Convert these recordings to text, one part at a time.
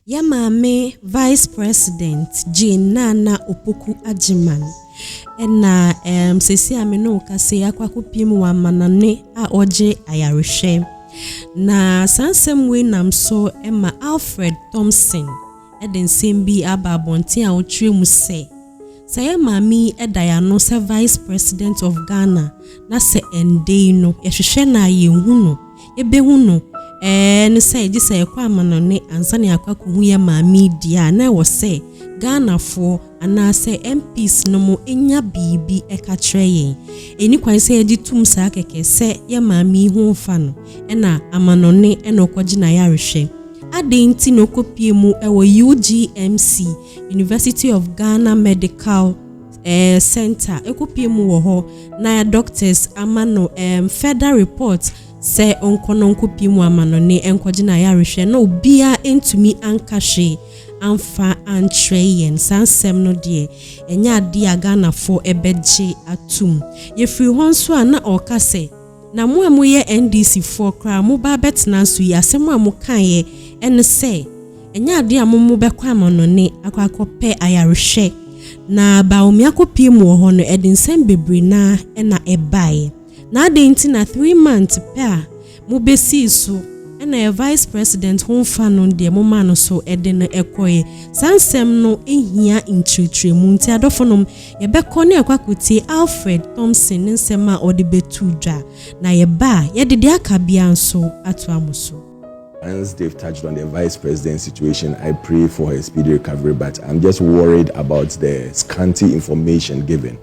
Yamame Vice President Nana Opoku Ajiman. Ena sisi ameno kase yakwakupimu wa manane a oje ayarishe. Na sansemwe namso Emma Alfred Thompson eden sembi aba bonti a otwe mu se. Saye mami edayano se Vice President of Ghana na se ende no yehwehwe na yehuno yebehuno ne say ji say kwa manone ansa ne akwakuhu ye mami dia na wo say Ghana fo ana say MPs no mo enya bibi eka kyerɛ eni kwan say edi tum sa keke se ye mami hu fa no na amanone na okwaji na yarehwe adenti no kopie mu ewo UGMC University of Ghana Medical Center ekopie mu wo ho na doctors amano further report say onkono kopie mu amanone enkwaji na yarehwe na obia entumi ankahwe amfa antreyen sansem no de enya ade Ghana fo ebeje atum yefiri honso ana okase na mo amoye NDC fo kra mo ba betna so yi asem a mo kan ene say enya ade amomo bekwa amanone akwakope ayarehwe na ba omi akopie mu ho no edinsem bebre na ena ebae na ade nti na 3 months pa mo besi so ena Vice President honfa no de mo ma no so ede no ekoye sansem no ehia intritri mu nti adofonom ye beko ne akwakotie Alfred Thompson nsem a ode betu dwa na ye ba ye de akabia nso ato amuso. Once they've touched on the Vice President situation, I pray for her speedy recovery, but I'm just worried about the scanty information given.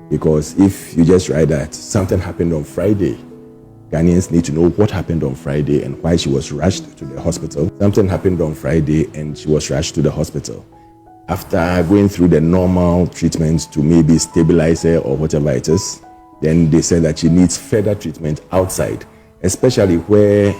Because if you just write that something happened on Friday, Ghanaians need to know what happened on Friday and why she was rushed to the hospital. Something happened on Friday and she was rushed to the hospital. After going through the normal treatments to maybe stabilize her or whatever it is, then they said that she needs further treatment outside, especially where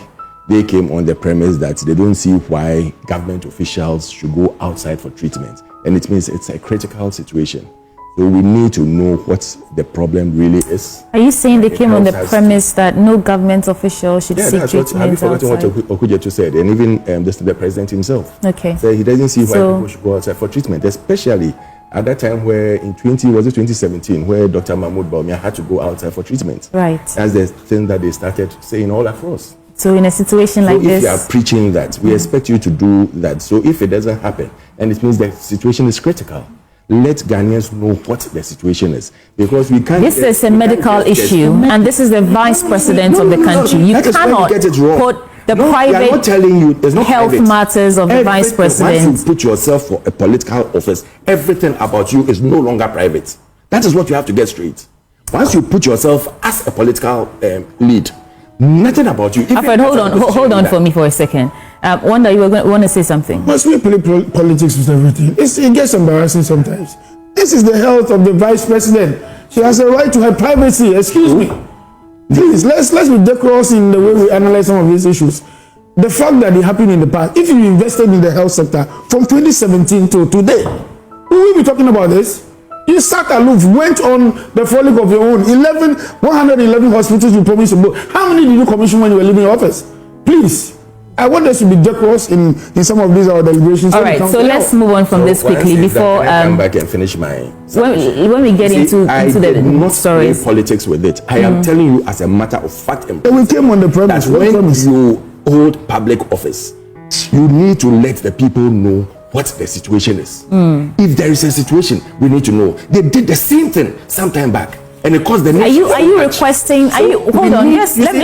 they came on the premise that they don't see why government officials should go outside for treatment. And it means it's a critical situation. So we need to know what the problem really is. Are you saying they came on the premise that no government official should seek treatment outside? Have you forgotten what Okujetu said? And even the president himself. Okay. So he doesn't see why people should go outside for treatment, especially at that time where in 2017, where Dr. Mahmoud Bawumia had to go outside for treatment. Right. That's the thing that they started saying all across. So in a situation like this, if you are preaching that, we expect you to do that. So if it doesn't happen, and it means the situation is critical, let Ghanaians know what the situation is, because we can't. This is a medical issue, and this is the Vice President of the country. You cannot put the private not telling you, there's no health private. matters of the Vice President. Once you put yourself for a political office, everything about you is no longer private. That is what you have to get straight. Once you put yourself as a political lead, nothing about you. Alfred, hold on for me for a second. Wanda, you were want to say something. Must we play politics with everything? It gets embarrassing sometimes. This is the health of the Vice President. She has a right to her privacy. Excuse me. Please, let's be decorous in the way we analyze some of these issues. The fact that it happened in the past, if you invested in the health sector from 2017 to today, we will be talking about this. You sat aloof, went on the frolic of your own. 111 hospitals you promised to build. How many did you commission when you were leaving your office? Please. I want us to be decorous in some of these our deliberations. All right, so let's move on from this quickly before come back and finish my. When we get into the stories, politics with it. I am telling you as a matter of fact. And we came on the premise that when you hold public office, you need to let the people know what the situation is. If there is a situation, we need to know. They did the same thing some time back. And it caused the nation. Are you requesting? Hold on. Yes, let me.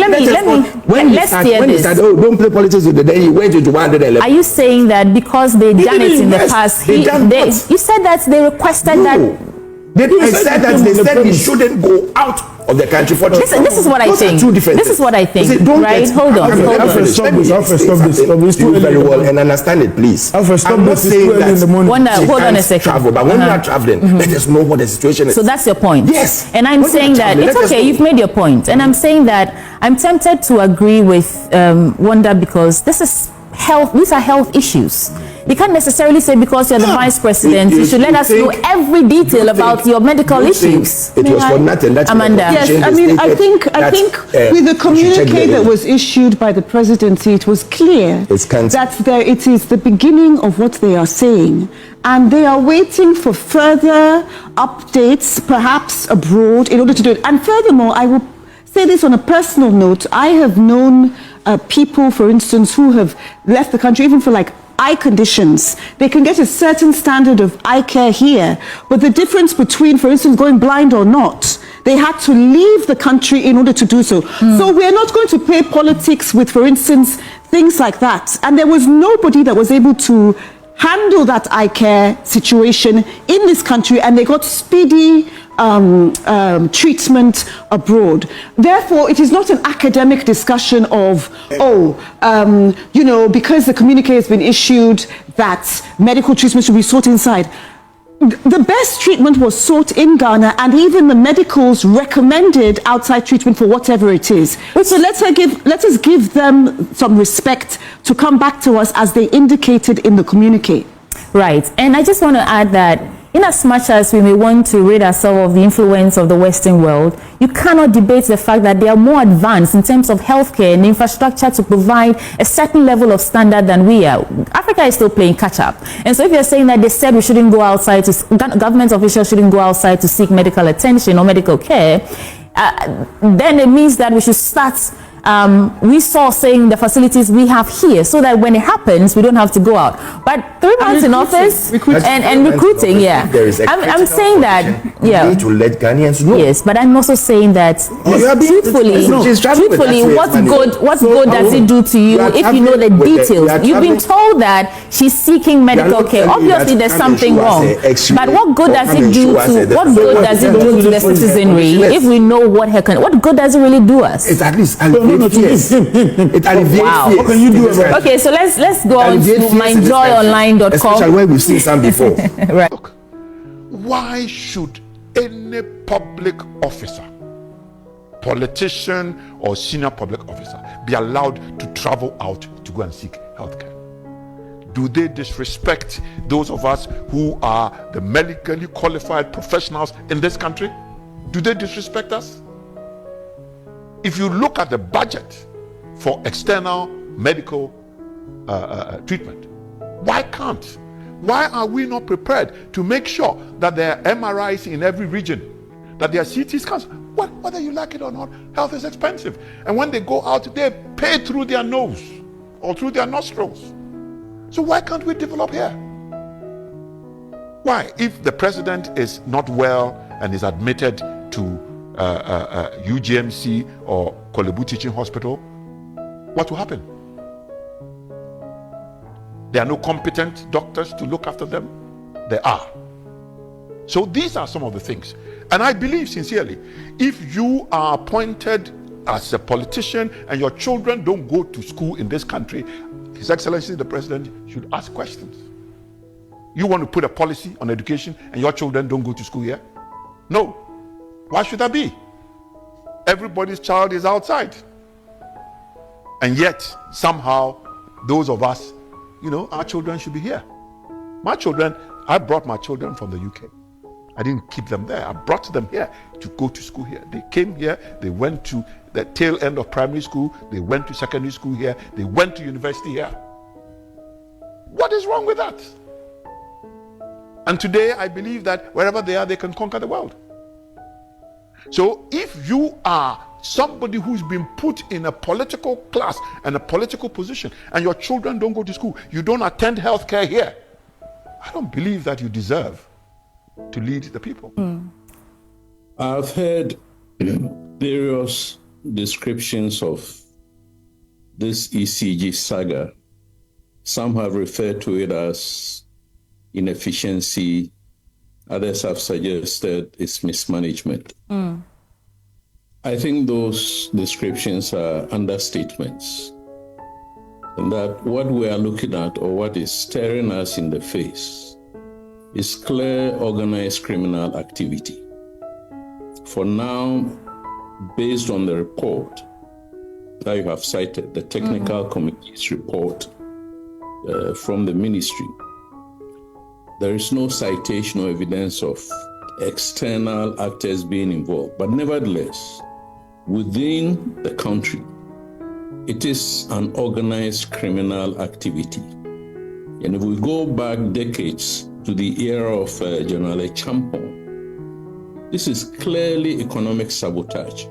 Let's hear this. Don't play politics with the day. You went to 111. Are you saying that because they done it in the past, you said that they requested that? I said that they said he shouldn't go out of the country for this is what I think. This is what I think. Right? Hold on. Stop this. Do very well and understand it, please. Alfred, stop this. Hold on a second. Travel, but when you are traveling, let us know what the situation is. So that's your point. Yes. And I'm saying that it's okay. You've made your point, and I'm saying that I'm tempted to agree with Wanda because this is these are health issues. You can't necessarily say because you're the vice president, you should let us know every detail about your medical issues. It was for nothing. That's Amanda. Yes, I mean, I think with the communique that was issued by the presidency, it was clear that it is the beginning of what they are saying. And they are waiting for further updates, perhaps abroad, in order to do it. And furthermore, I will say this on a personal note. I have known people, for instance, who have left the country, even for like eye conditions. They can get a certain standard of eye care here, but the difference between, for instance, going blind or not, they had to leave the country in order to do so. So we're not going to play politics with, for instance, things like that. And there was nobody that was able to handle that eye care situation in this country, and they got speedy treatment abroad. Therefore, it is not an academic discussion of, you know, because the communique has been issued that medical treatment should be sought inside. The best treatment was sought in Ghana, and even the medicals recommended outside treatment for whatever it is. So let us give them some respect to come back to us as they indicated in the communique. Right, and I just want to add that in as much as we may want to rid ourselves of the influence of the Western world, you cannot debate the fact that they are more advanced in terms of healthcare and infrastructure to provide a certain level of standard than we are. Africa is still playing catch up. And so if you're saying that they said we shouldn't go outside, government officials shouldn't go outside to seek medical attention or medical care, then it means that we should start resourcing the facilities we have here so that when it happens, we don't have to go out. But 3 months in office and recruiting, yeah. I'm saying that, yeah. To let Ghanaians know. Yes, but I'm also saying that, truthfully, what good does it do to you if you know the details? You've been told that she's seeking medical care. Obviously, there's something wrong. But what good does it do to the citizenry if we know what good does it really do us? It's at least it alleviates. Wow. What can you do about it? Okay, so let's go on to myjoyonline.com. Especially when we've seen some before. Right. Look, why should any public officer, politician or senior public officer be allowed to travel out to go and seek healthcare? Do they disrespect those of us who are the medically qualified professionals in this country? Do they disrespect us? If you look at the budget for external medical treatment, why are we not prepared to make sure that there are MRIs in every region, that there are CT scans? Whether you like it or not, health is expensive. And when they go out, they pay through their nose or through their nostrils. So why can't we develop here? Why? If the president is not well and is admitted to UGMC or Kolebu Teaching Hospital, what will happen? There are no competent doctors to look after them. There are. So these are some of the things. And I believe sincerely, if you are appointed as a politician and your children don't go to school in this country, His Excellency the President should ask questions. You want to put a policy on education and your children don't go to school here? No. Why should that be? Everybody's child is outside. And yet, somehow, those of us, you know, our children should be here. My children, I brought my children from the UK. I didn't keep them there. I brought them here to go to school here. They came here, they went to the tail end of primary school, they went to secondary school here, they went to university here. What is wrong with that? And today, I believe that wherever they are, they can conquer the world. So if you are somebody who's been put in a political class and a political position and your children don't go to school, you don't attend healthcare here, I don't believe that you deserve to lead the people. I've heard various descriptions of this ECG saga. Some have referred to it as inefficiency. Others have suggested it's mismanagement. I think those descriptions are understatements. And that what we are looking at, or what is staring us in the face, is clear organized criminal activity. For now, based on the report that you have cited, the technical committee's report, from the ministry, there is no citation or evidence of external actors being involved. But nevertheless, within the country, it is an organized criminal activity. And if we go back decades to the era of General Champon, this is clearly economic sabotage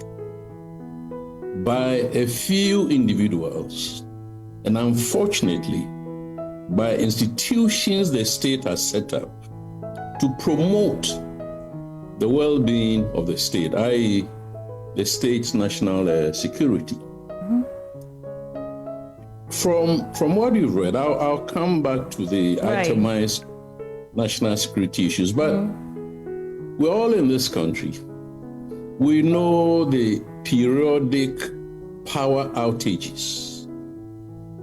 by a few individuals, and unfortunately, by institutions the state has set up to promote the well-being of the state, i.e., the state's national security. From what you've read, I'll come back to the itemized national security issues, but we're all in this country. We know the periodic power outages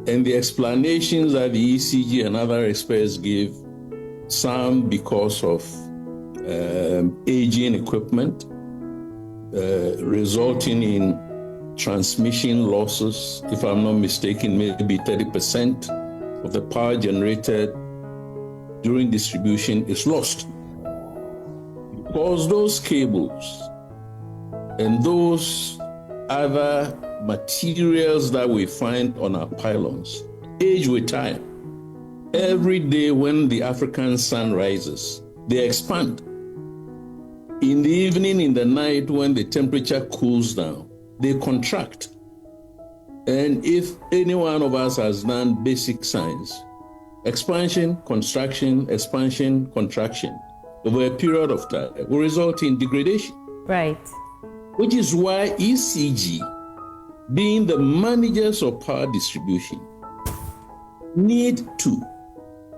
and the explanations that the ECG and other experts give, some because of aging equipment, resulting in transmission losses. If I'm not mistaken, maybe 30% of the power generated during distribution is lost. Because those cables and those other materials that we find on our pylons age with time. Every day when the African sun rises, they expand. In the evening, in the night, when the temperature cools down, they contract. And if any one of us has done basic science, expansion, contraction, expansion, contraction, over a period of time will result in degradation. Right. Which is why ECG, being the managers of power distribution, need to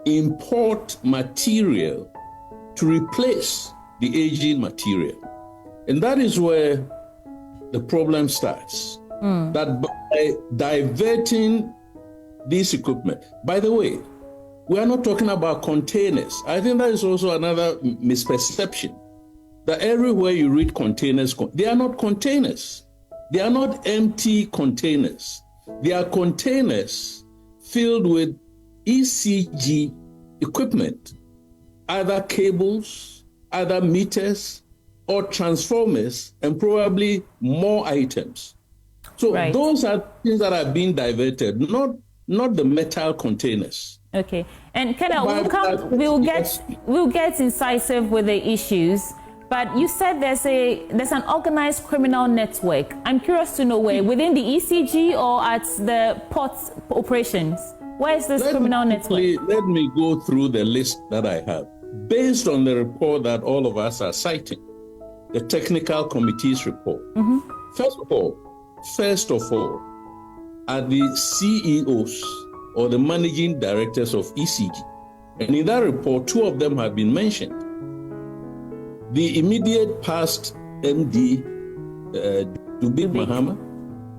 import material to replace the aging material. And that is where the problem starts. That by diverting this equipment, by the way, we are not talking about containers. I think that is also another misperception, that everywhere you read containers, they are not containers. They are not empty containers. They are containers filled with ECG equipment, either cables, either meters, or transformers, and probably more items. So those are things that are being diverted, not the metal containers. Okay, and Kenna, we'll get incisive with the issues. But you said there's an organized criminal network. I'm curious to know where, within the ECG or at the port operations? Where is this criminal network? Let me go through the list that I have. Based on the report that all of us are citing, the technical committee's report. First of all, are the CEOs or the managing directors of ECG. And in that report, two of them have been mentioned. The immediate past MD, Dubik Mahama,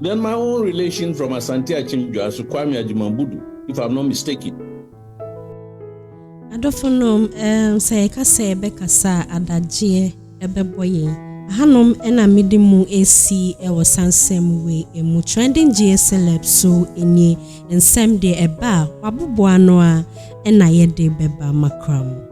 then my own relation from Asante Achimjo, Kwame Ajimambudu, if I'm not mistaken. Adofonom say kasa kasa adaje ebeboye hanom ena midimu AC ewo sansem we emu trending GSLF so eni ensem de eba wabubo ano a ena yede beba makram.